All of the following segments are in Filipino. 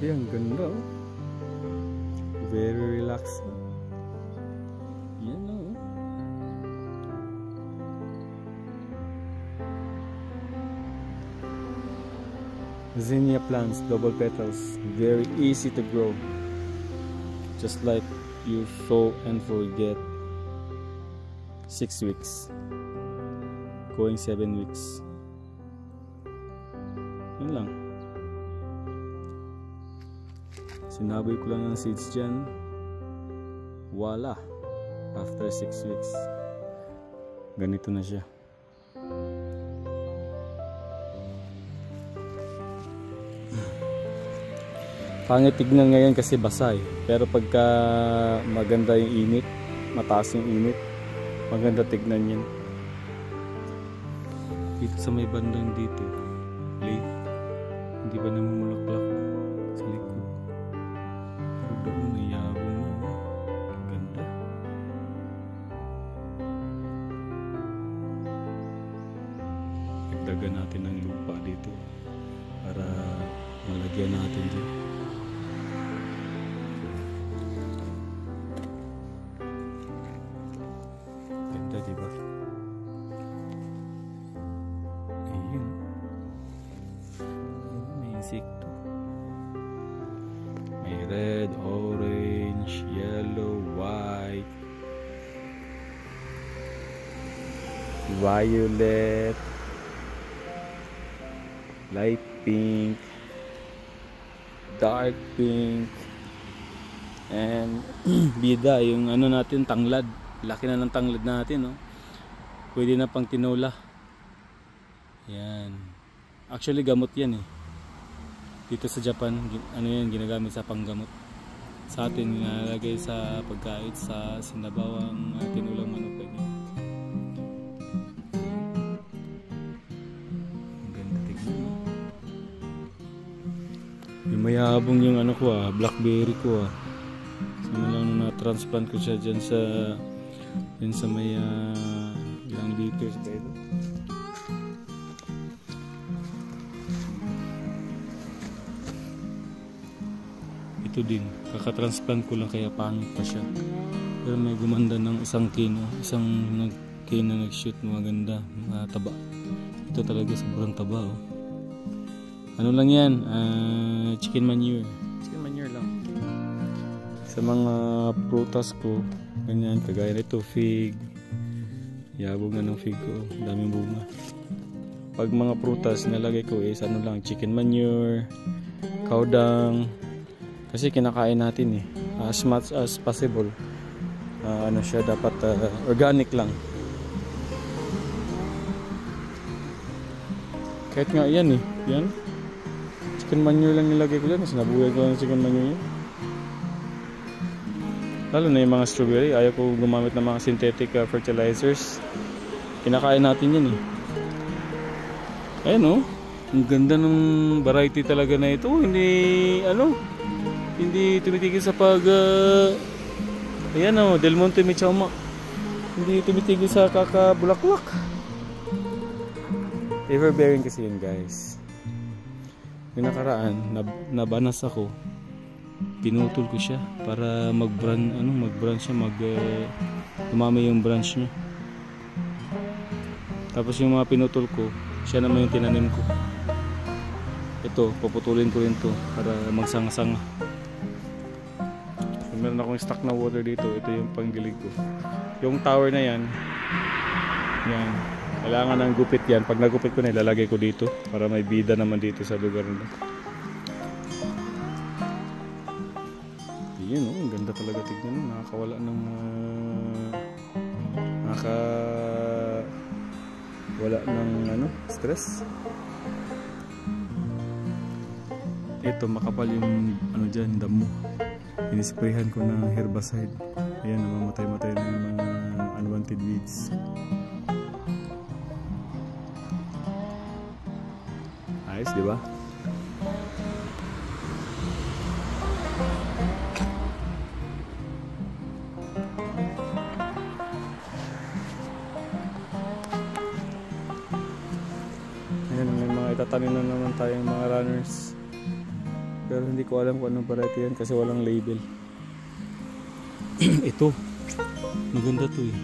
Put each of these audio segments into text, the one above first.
Ang ganda oh. Very relaxing. Yan oh. Zinnia plants, double petals, very easy to grow. Just like you sow and forget. 6 weeks. Going 7 weeks. Yan lang. Sinaboy ko lang ng seeds dyan. Voila. After 6 weeks. Ganito na siya. Pangit tignan ngayon kasi basa eh. Pero pagka maganda yung init, mataas yung init, maganda tignan yan. Dito sa may bandang dito, late, hindi pa namumulaklak sa likod. Pero doon nayabong na. Ang ganda. Dagdagan natin ng lupa dito para malagyan natin dyan. Diba? Ayun. May insekto. May red, orange, yellow, white, violet, light pink, dark pink, and bida yung ano natin, tanglad. Laki na ng tanglad natin, no? Pwede na pang tinola. Yan. Actually, gamot yan eh. Dito sa Japan, ano yan, ginagamit sa panggamot. Sa atin, nilalagay sa pagkain, sa sinabawang tinulang manok. Ganyan. Ang ganda, tignan mo. Yung mayabong yung ano ko blackberry ko Sino lang na-transplant ko siya dyan sa may ilang liters pa ito. Ito din, kakatransplant ko lang kaya pangit pa siya. Pero may gumanda ng isang cane na nag-shoot, maganda, mataba. Ito talaga sobrang taba oh. Ano lang yan? Chicken manure. Chicken manure lang. Sa mga prutas ko, ganyan, kagaya nito, fig. Yabong na ng fig ko, daming bunga. Pag mga prutas nalagay ko is ano lang, chicken manure, cow dung. Kasi kinakain natin eh, as much as possible. Ano siya, dapat organic lang. Kahit nga yan eh, yan. Chicken manure lang nilagay ko dyan, sinabuhay ko ng chicken manure yun. Lalo na yung mga strawberry, ayaw ko gumamit ng mga synthetic fertilizers. Kinakain natin yan eh. Ayan oh, ang ganda ng variety talaga na ito. Hindi tumitigil sa ayan oh, Del Monte Michauma. Hindi tumitigil sa kakabulaklak. Ever-bearing kasi yun guys. Yung nakaraan, nabanas ako. Pinutol ko siya para mag-branch siya, dumami yung branch niya. Tapos yung mga pinutol ko, siya naman yung tinanim ko. Ito, paputulin ko rin to para magsanga-sanga. So, meron akong stock na water dito. Ito yung panggilig ko. Yung tower na yan, kailangan ng gupit yan. Pag nagupit ko na, ilalagay ko dito para may bida naman dito sa lugar nila. Yun oh, ang ganda talaga tignan mo. Nakakawala ng wala ng stress. Ito makapal yung dyan, damo. Inisprayhan ko ng herbicide. Ayan, namamatay-matay na yung mga unwanted weeds. Ayos, di ba? Ayan, may mga itatanim na naman tayong mga runners. Pero hindi ko alam kung anong variety yan kasi walang label. Ito. Maganda to eh.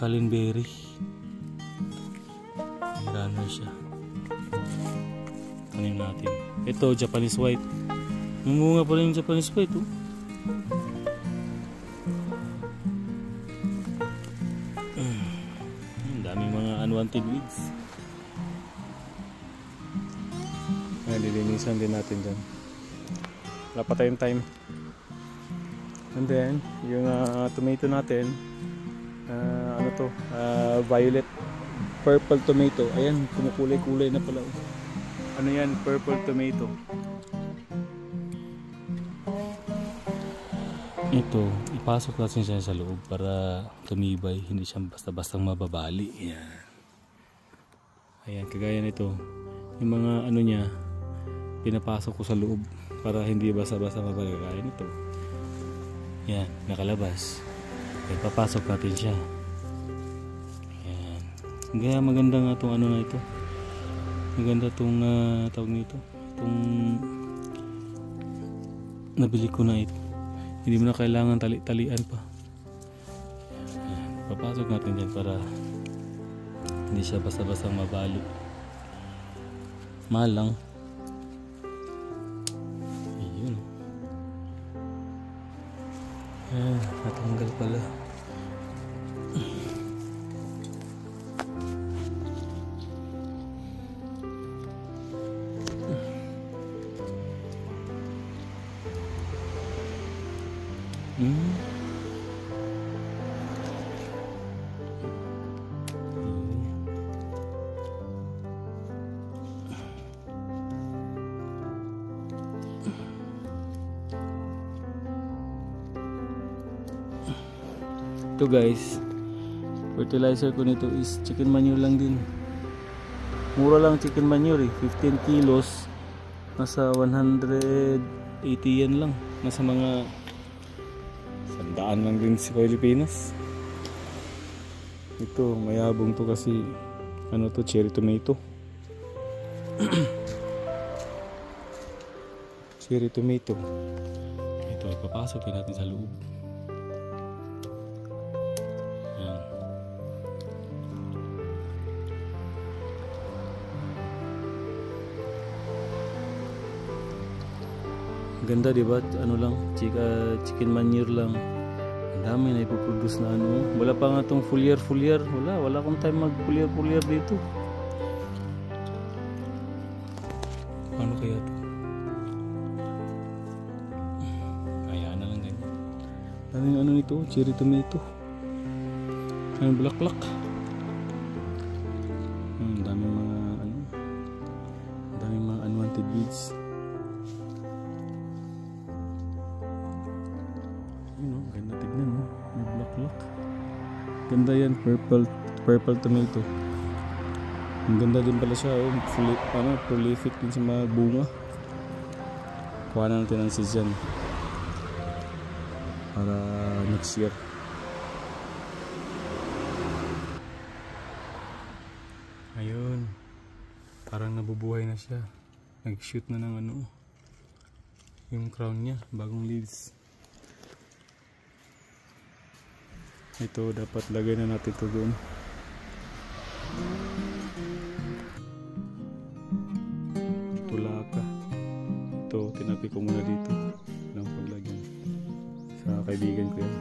Calinberry. Runner siya. Tanim natin. Ito, Japanese white. Namunga pa rin yung Japanese white oh. Daming mga unwanted weeds. Lilinisan din natin dyan. Wala pa tayong time. And then yung tomato natin, ano to, violet purple tomato. Ayan, kumukulay-kulay na pala. Ano yan? Purple tomato. Ito, ipasok natin siya sa loob para tumibay, hindi siya basta-bastang mababali. Ayan. Ayan, kagaya nito. Yung mga ano niya, pinapasok ko sa loob para hindi basta-basta mababali. Kagaya nito. Yan, nakalabas. Kaya papasok natin siya. Yan. Kaya maganda nga itong ano na ito. Maganda itong tawag nito. Itong nabili ko na ito. Hindi mo na kailangan tali-talian pa. Yan. Papasok natin dyan para hindi siya basta-basta mabalo. Mahal lang. Natanggal pala. Ito guys, fertilizer ko nito is chicken manure lang din. Mura lang chicken manure eh, 15 kilos nasa 180 yen lang, nasa mga 100 lang din sa Pilipinas. Ito mayabong to kasi ano to, cherry tomato. Cherry tomato. Ito ipapasok natin sa loob. Ganda diba? Ano lang, chicken manure lang. Ang dami na ipoproduce na ano. Wala pa nga itong foliar. Wala akong time mag foliar dito. Paano kaya ito? Kaya na lang ganyan. Daming ano nito, cherry tomato. Daming bulaklak. Daming mga ano. Daming mga unwanted weeds. Ganda tignan mo, may bulaklak. Ganda yan, purple tomato. Ang ganda din pala siya, prolific din sa mga bunga. Kuha na natin ang seeds dyan para next year. Ayun, parang nabubuhay na siya. Nag-shoot na ng ano, yung crown niya, bagong leaves. Ito dapat lagay na natin ito doon. Tulaka. Ito tinapi ko muna dito ng paglagyan sa kaibigan ko yan.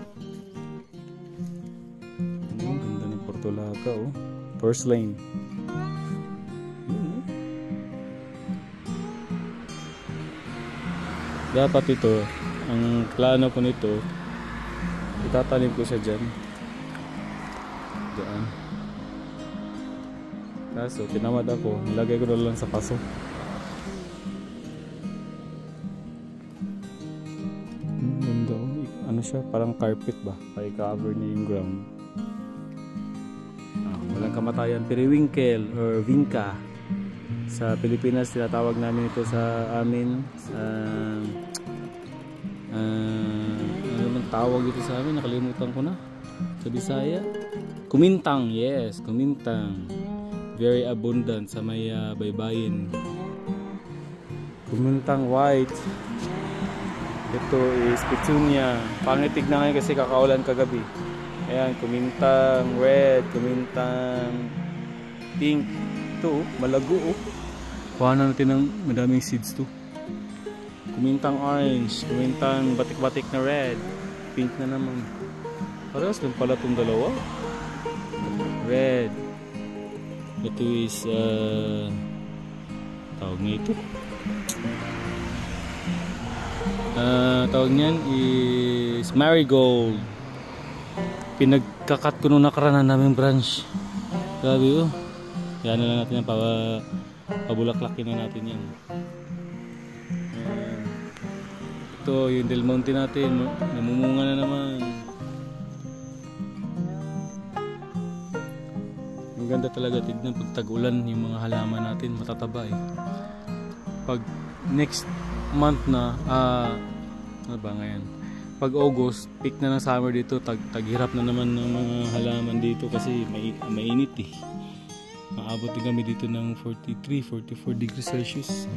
Ang ganda ng portulaka oh. Porcelain. Dapat ito, ang plano ko nito, itatanim ko siya dyan. Diyan. Kaso tinamad ako, nilagay ko na lang sa paso. Ganda oh. Ano siya, parang carpet ba? Pa-cover niya yung ground. Walang kamatayan, periwinkle or vinca. Sa Pilipinas tinatawag namin ito sa amin ano man tawag ito sa amin, nakalimutan ko na. Sa Bisaya, kumintang. Yes, kumintang. Very abundant sa may baybayin. Kumintang white. Ito is petunia. Pangit tignan ngayon kasi kakaulan kagabi. Ayan, kumintang red, kumintang pink. Ito, malago oh. Kuha na natin ng madaming seeds to. Kumintang orange, kumintang batik-batik na red, pink na naman. Parehas lang pala itong dalawa. Red. Ito is tawag nga ito. Tawag niyan is marigold. Pinagkakat ko nung nakaraan namin branch. Grabe oh. Yan na lang natin yan para pabulaklakin na natin yan. Ito yung Del Monte natin, namumunga na naman. Ang ganda talaga tignan pag tag-ulan yung mga halaman natin, matataba eh. Pag next month na, ano ba ngayon? Pag August, peak na ng summer dito, taghirap na naman ng mga halaman dito kasi mainit eh. Maabot din kami dito ng 43, 44 degrees Celsius.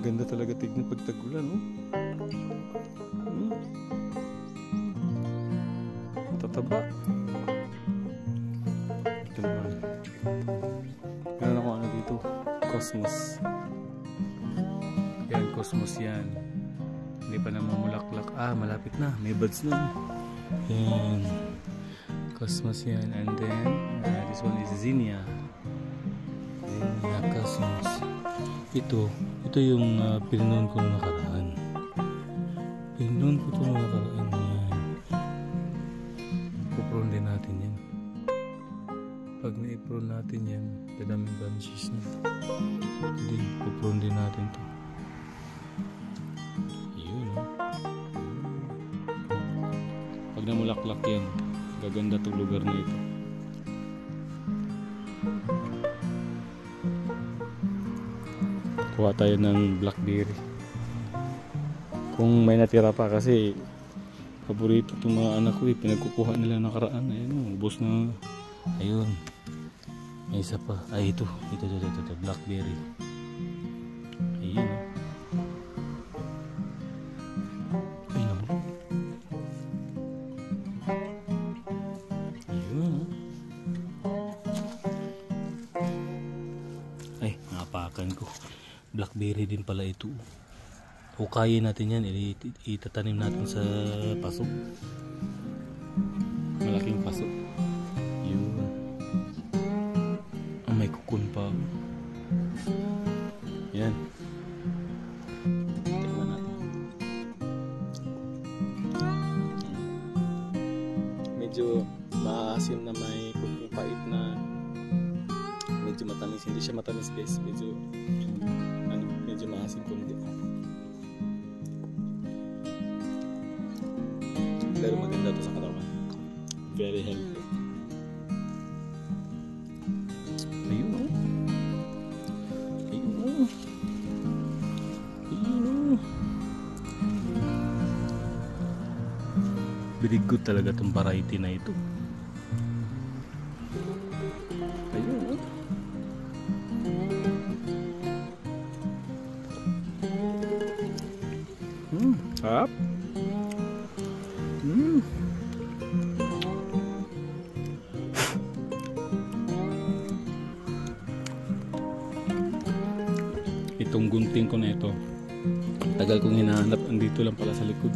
Ganda talaga tignan pag tag-ulan, oh. Tataba. Ito naman. Meron ako ano dito, cosmos. Yan, cosmos yan. Hindi pa naman mulaklak. Malapit na. May buds na. Yan. Cosmos yan. And then, this one is zinnia. Zinnia cosmos. Ito yung pininon ko nung nakaraan. Pininon ko ito nung nakaraan. Yan. Pupuron din natin yan. Pag na-ipron natin yan, dadaming branches na. Ito din, pupuron din natin ito. Pag namulaklak yan, gaganda itong lugar na ito. Kuha tayo ng blackberry kung may natira pa kasi paborito itong mga anak ko eh. Pinagkukuha nila nakaraan. Ayun, ubos na. Ayun, may isa pa. Ito blackberry. Ayun ko. Blackberry din pala ito. Hukayin natin yan, itatanim natin sa paso. Malaking paso. Yun. May kukun pa. Yan. Tingnan natin. Medyo maasim na may kukun pait na. Medyo matamis, hindi siya matamis guys, medyo maasim kundi. Pero maganda to sa katawan, very healthy. Ayun. Very good talaga itong variety na ito. Sarap. Itong gunting ko na ito, tagal kong hinahanap, andito lang pala sa likod.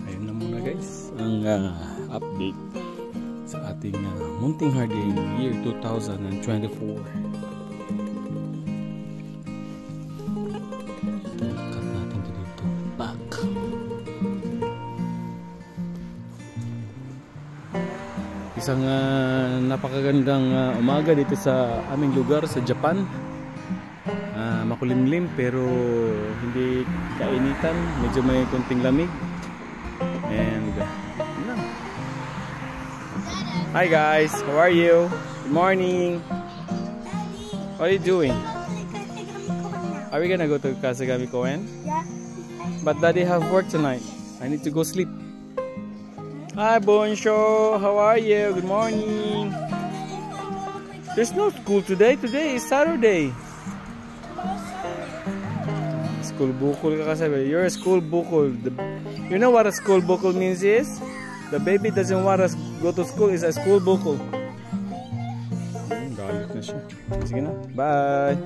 Ayun na muna guys ang update sa ating munting hardin year 2024. Cut natin dito. Back. Isang napakagandang umaga dito sa aming lugar sa Japan. Makulimlim pero hindi kainitan. Medyo may konting lamig. And hi guys, how are you? Good morning. What are you doing? Are we gonna go to Kasagami Koen? Yeah. But Daddy have work tonight. I need to go sleep. Hi, Boncho. How are you? Good morning. There's no school today. Today is Saturday. School bukol ka kasi. You're a school bukol. You know what a school bukol means is? The baby doesn't want us go to school. It's a school bukol. Galit na siya. Sige na. Bye.